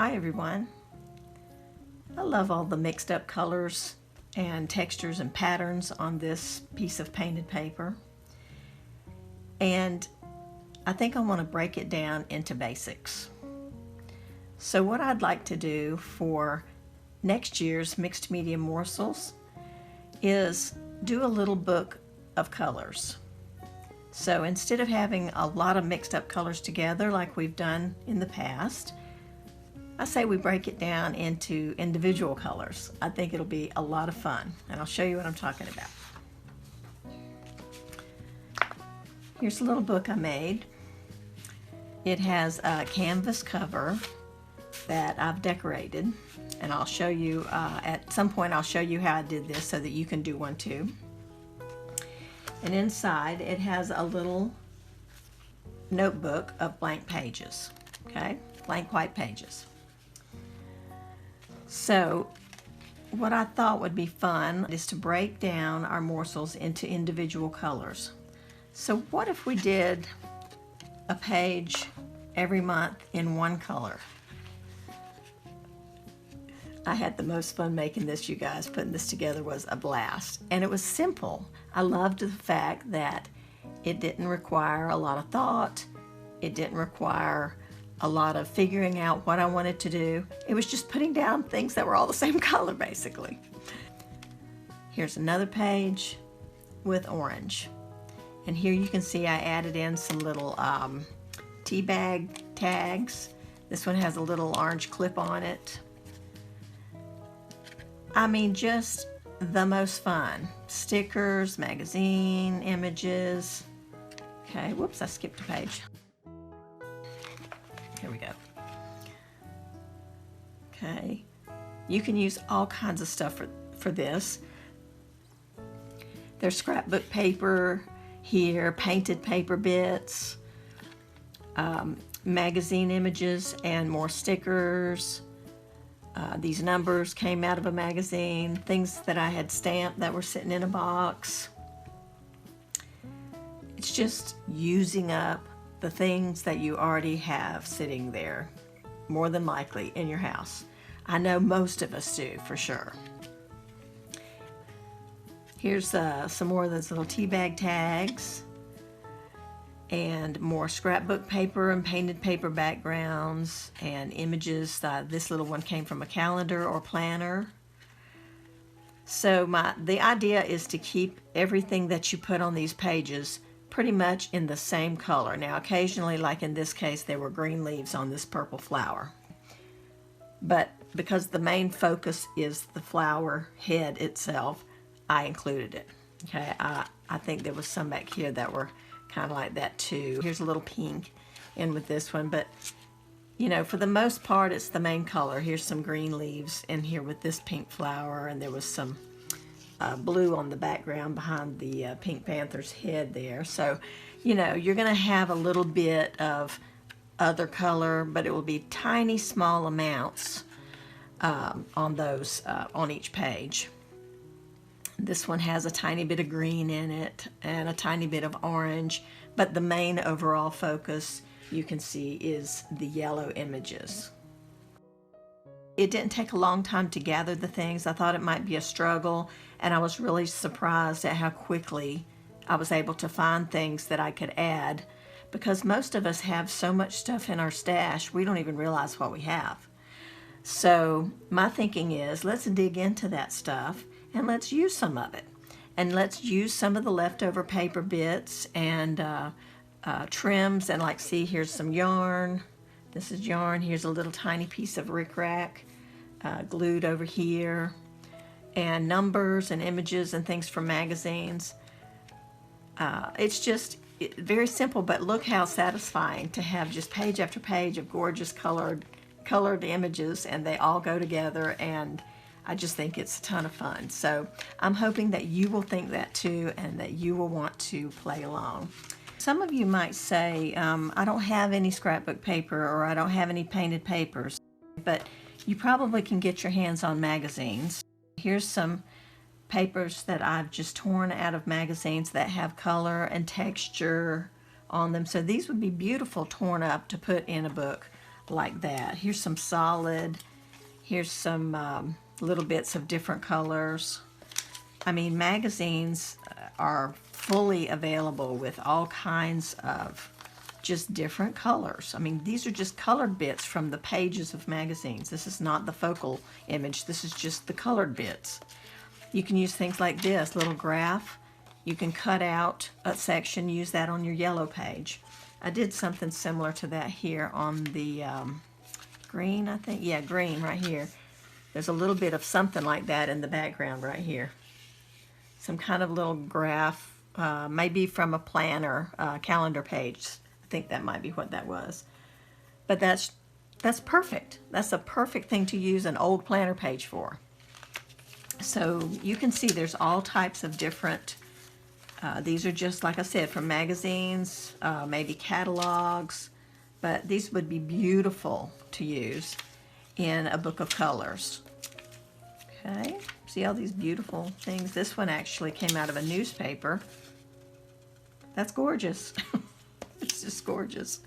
Hi everyone. I love all the mixed up colors and textures and patterns on this piece of painted paper. And I think I want to break it down into basics. So what I'd like to do for next year's Mixed Media Morsels is do a little book of colors. So instead of having a lot of mixed up colors together like we've done in the past, I say we break it down into individual colors. I think it'll be a lot of fun, and I'll show you what I'm talking about. Here's a little book I made. It has a canvas cover that I've decorated, and I'll show you at some point. I'll show you how I did this so that you can do one too. And inside it has a little notebook of blank pages, okay? Blank white pages. So what I thought would be fun is to break down our morsels into individual colors. So what if we did a page every month in one color? I had the most fun making this, you guys. Putting this together was a blast. And it was simple. I loved the fact that it didn't require a lot of thought. It didn't require a lot of figuring out what I wanted to do. It was just putting down things that were all the same color, basically. Here's another page with orange. And here you can see I added in some little tea bag tags. This one has a little orange clip on it. I mean, just the most fun. Stickers, magazine, images. Okay, whoops, I skipped a page. Here we go. Okay, you can use all kinds of stuff for this. There's scrapbook paper here, painted paper bits, magazine images and more stickers. These numbers came out of a magazine, things that I had stamped that were sitting in a box. It's just using up the things that you already have sitting there, more than likely in your house. I know most of us do, for sure. Here's some more of those little tea bag tags, and more scrapbook paper and painted paper backgrounds and images. This little one came from a calendar or planner. So the idea is to keep everything that you put on these pages pretty much in the same color. Now occasionally, like in this case, there were green leaves on this purple flower. But because the main focus is the flower head itself, I included it. Okay, I think there was some back here that were kind of like that too. Here's a little pink in with this one, but you know, for the most part it's the main color. Here's some green leaves in here with this pink flower, and there was some blue on the background behind the Pink Panther's head there. So, you know, you're gonna have a little bit of other color, but it will be tiny small amounts on those on each page. This one has a tiny bit of green in it and a tiny bit of orange, but the main overall focus you can see is the yellow images. It didn't take a long time to gather the things. I thought it might be a struggle, and I was really surprised at how quickly I was able to find things that I could add, because most of us have so much stuff in our stash we don't even realize what we have. So my thinking is, let's dig into that stuff and let's use some of it. And let's use some of the leftover paper bits and trims, and like, see, here's some yarn. This is yarn. Here's a little tiny piece of rickrack glued over here, and numbers and images and things from magazines. It's just very simple, but look how satisfying to have just page after page of gorgeous colored images, and they all go together, and I just think it's a ton of fun. So I'm hoping that you will think that too, and that you will want to play along. Some of you might say, I don't have any scrapbook paper, or I don't have any painted papers, but you probably can get your hands on magazines. Here's some papers that I've just torn out of magazines that have color and texture on them. So these would be beautiful torn up to put in a book like that. Here's some solid. Here's some little bits of different colors. I mean, magazines are fully available with all kinds of just different colors. I mean, these are just colored bits from the pages of magazines. This is not the focal image. This is just the colored bits. You can use things like this, little graph. You can cut out a section, use that on your yellow page. I did something similar to that here on the green, I think. Yeah, green right here. There's a little bit of something like that in the background right here. Some kind of little graph, maybe from a planner, calendar page. I think that might be what that was. But that's perfect. That's a perfect thing to use an old planner page for. So you can see there's all types of different, these are just, like I said, from magazines, maybe catalogs, but these would be beautiful to use in a book of colors. Okay, see all these beautiful things? This one actually came out of a newspaper. That's gorgeous. It's just gorgeous.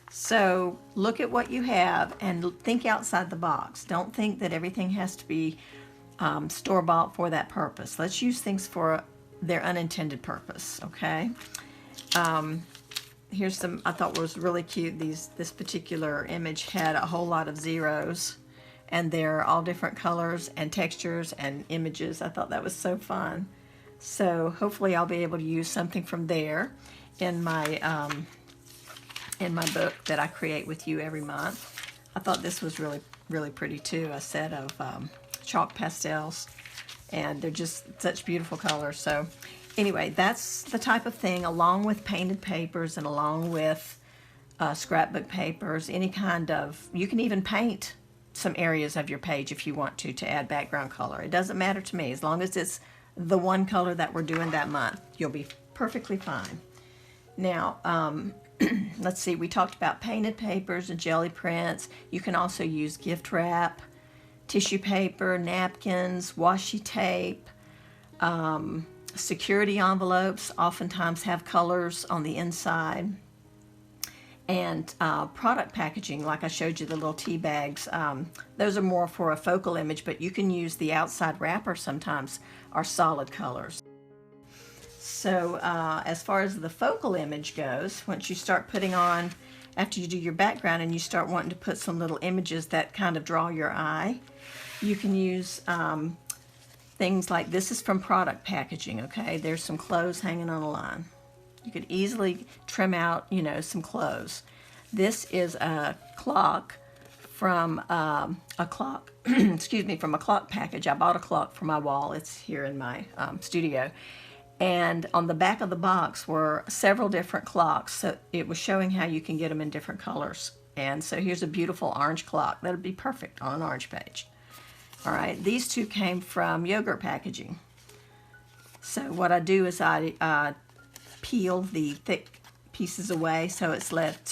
So look at what you have and think outside the box. Don't think that everything has to be store-bought for that purpose. Let's use things for their unintended purpose, okay? Here's some I thought was really cute. This particular image had a whole lot of zeros, and they're all different colors and textures and images. I thought that was so fun. So hopefully I'll be able to use something from there in my book that I create with you every month. I thought this was really, really pretty too, a set of chalk pastels, and they're just such beautiful colors. So anyway, that's the type of thing, along with painted papers and along with scrapbook papers, any kind of, you can even paint some areas of your page if you want to add background color. It doesn't matter to me. As long as it's the one color that we're doing that month, you'll be perfectly fine. Now, let's see, we talked about painted papers and jelly prints. You can also use gift wrap, tissue paper, napkins, washi tape, security envelopes oftentimes have colors on the inside, and product packaging, like I showed you the little tea bags. Those are more for a focal image, but you can use the outside wrapper sometimes are solid colors. So as far as the focal image goes, once you start putting on, after you do your background and you start wanting to put some little images that kind of draw your eye, you can use things like, this is from product packaging, okay? There's some clothes hanging on a line. You could easily trim out, you know, some clothes. This is a clock from excuse me, from a clock package. I bought a clock for my wall. It's here in my studio. And on the back of the box were several different clocks. So it was showing how you can get them in different colors. And so here's a beautiful orange clock. That would be perfect on an orange page. All right, these two came from yogurt packaging. So what I do is I peel the thick pieces away, so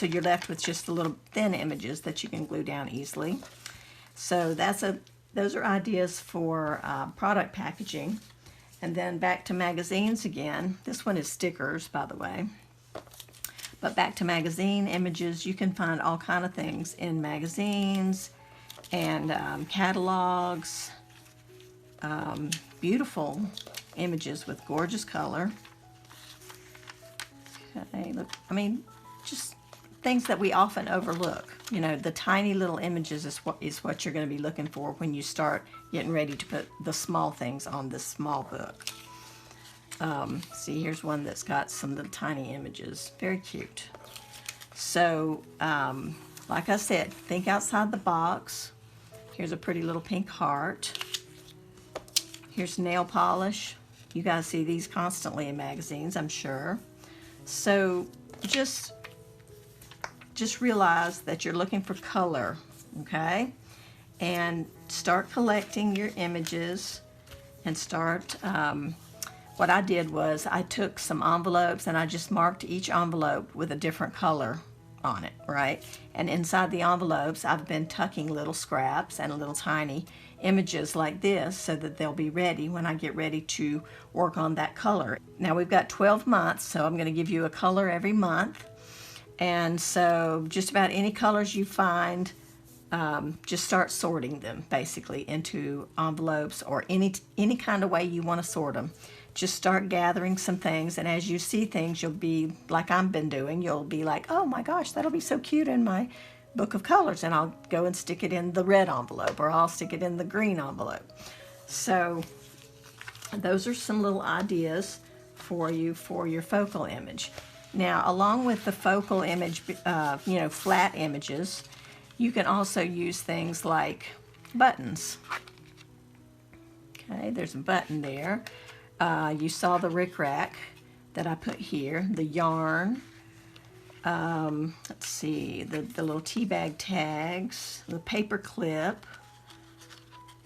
you're left with just the little thin images that you can glue down easily. So those are ideas for product packaging. And then back to magazines again. This one is stickers, by the way. But back to magazine images, you can find all kind of things in magazines and catalogs. Beautiful images with gorgeous color. Okay, look, I mean, just things that we often overlook. You know, the tiny little images is what you're going to be looking for when you start getting ready to put the small things on this small book. See, here's one that's got some little tiny images. Very cute. So, like I said, think outside the box. Here's a pretty little pink heart. Here's nail polish. You guys see these constantly in magazines, I'm sure. So just realize that you're looking for color, okay? And start collecting your images and start, what I did was I took some envelopes and I just marked each envelope with a different color on it, right? And inside the envelopes, I've been tucking little scraps and little tiny images like this so that they'll be ready when I get ready to work on that color. Now we've got 12 months, so I'm going to give you a color every month. And so just about any colors you find, just start sorting them basically into envelopes or any kind of way you want to sort them. Just start gathering some things, and as you see things, you'll be like I've been doing. You'll be like, oh my gosh, that'll be so cute in my book of colors, and I'll go and stick it in the red envelope, or I'll stick it in the green envelope. So those are some little ideas for you for your focal image. Now, along with the focal image, flat images, you can also use things like buttons. Okay, there's a button there. You saw the rickrack that I put here, the yarn. Let's see, the little tea bag tags, the paper clip,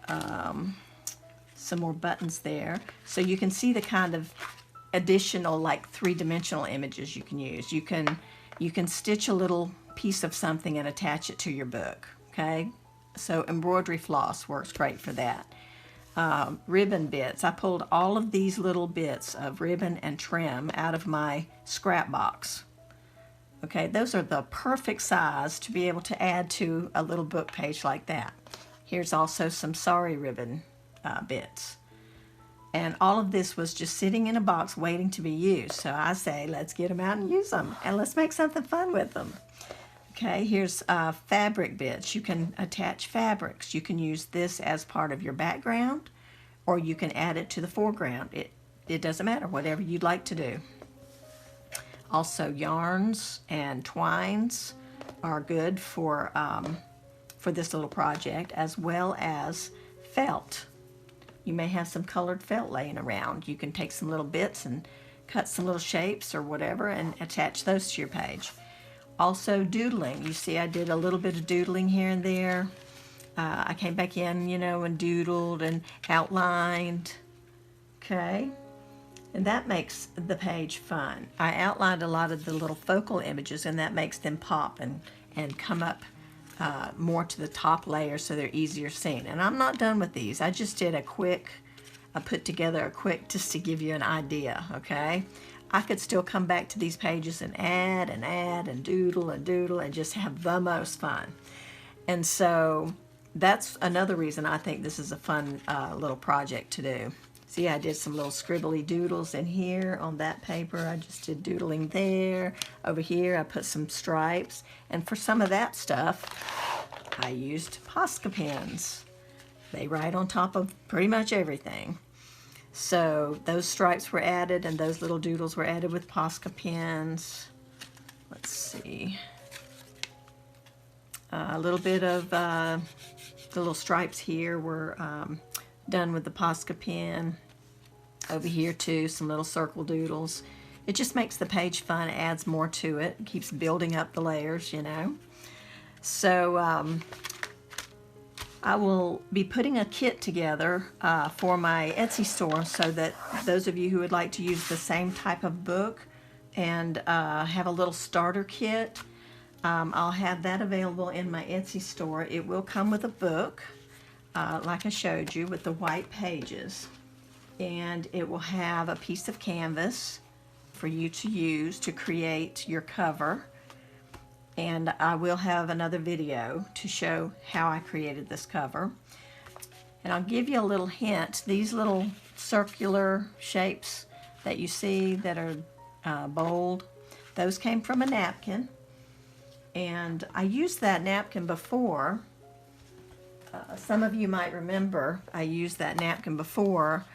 some more buttons there. So you can see the kind of additional like three-dimensional images you can use. You can stitch a little piece of something and attach it to your book, okay? So embroidery floss works great for that. Ribbon bits. I pulled all of these little bits of ribbon and trim out of my scrap box. Okay, those are the perfect size to be able to add to a little book page like that. Here's also some sari ribbon bits. And all of this was just sitting in a box waiting to be used. So I say, let's get them out and use them, and let's make something fun with them. Okay, here's fabric bits. You can attach fabrics. You can use this as part of your background, or you can add it to the foreground. It doesn't matter, whatever you'd like to do. Also, yarns and twines are good for this little project, as well as felt. You may have some colored felt laying around. You can take some little bits and cut some little shapes or whatever and attach those to your page. Also, doodling. You see I did a little bit of doodling here and there. I came back in, and doodled and outlined. Okay? And that makes the page fun. I outlined a lot of the little focal images, and that makes them pop and come up more to the top layer so they're easier seen. And I'm not done with these. I just did I put together a quick just to give you an idea, okay? I could still come back to these pages and add and doodle and just have the most fun. And so that's another reason I think this is a fun little project to do. See, I did some little scribbly doodles in here on that paper. I just did doodling there. Over here, I put some stripes. And for some of that stuff, I used Posca pens. They write on top of pretty much everything. So those stripes were added, and those little doodles were added with Posca pens. Let's see. A little bit of the little stripes here were done with the Posca pen. Over here too, some little circle doodles. It just makes the page fun, adds more to it, keeps building up the layers, So I will be putting a kit together for my Etsy store, so that those of you who would like to use the same type of book and have a little starter kit, I'll have that available in my Etsy store. It will come with a book, like I showed you, with the white pages. And it will have a piece of canvas for you to use to create your cover. And I will have another video to show how I created this cover. And I'll give you a little hint. These little circular shapes that you see that are bold, those came from a napkin. And I used that napkin before. Some of you might remember I used that napkin before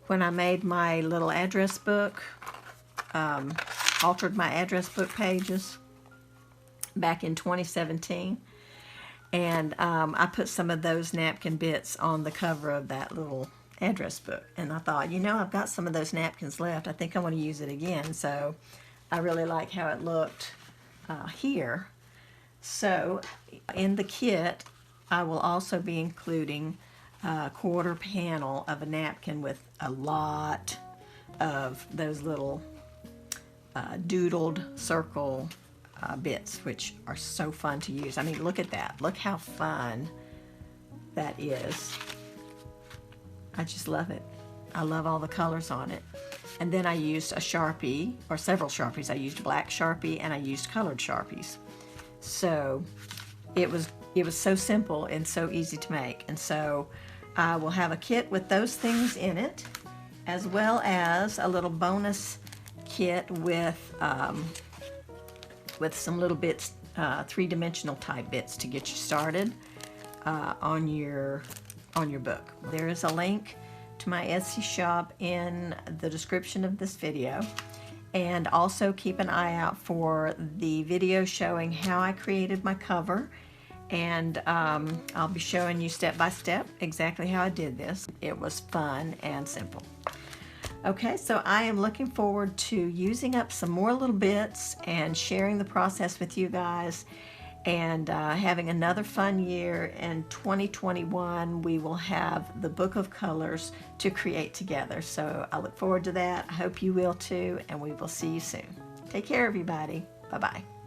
when I made my little address book, altered my address book pages back in 2017. And I put some of those napkin bits on the cover of that little address book. And I thought, I've got some of those napkins left. I think I want to use it again. So I really like how it looked here. So in the kit, I will also be including a quarter panel of a napkin with a lot of those little doodled circle bits, which are so fun to use. I mean, look at that. Look how fun that is. I just love it. I love all the colors on it. And then I used a Sharpie, or several Sharpies. I used black Sharpie and I used colored Sharpies. So it was so simple and so easy to make. And so I will have a kit with those things in it, as well as a little bonus kit with some little bits, three-dimensional type bits to get you started on your book. There is a link to my Etsy shop in the description of this video, and also keep an eye out for the video showing how I created my cover, and I'll be showing you step by step exactly how I did this. It was fun and simple. Okay, so I am looking forward to using up some more little bits and sharing the process with you guys, and having another fun year. In 2021 we will have the book of colors to create together, so I look forward to that. I hope you will too, and we will see you soon. Take care, everybody. Bye-bye.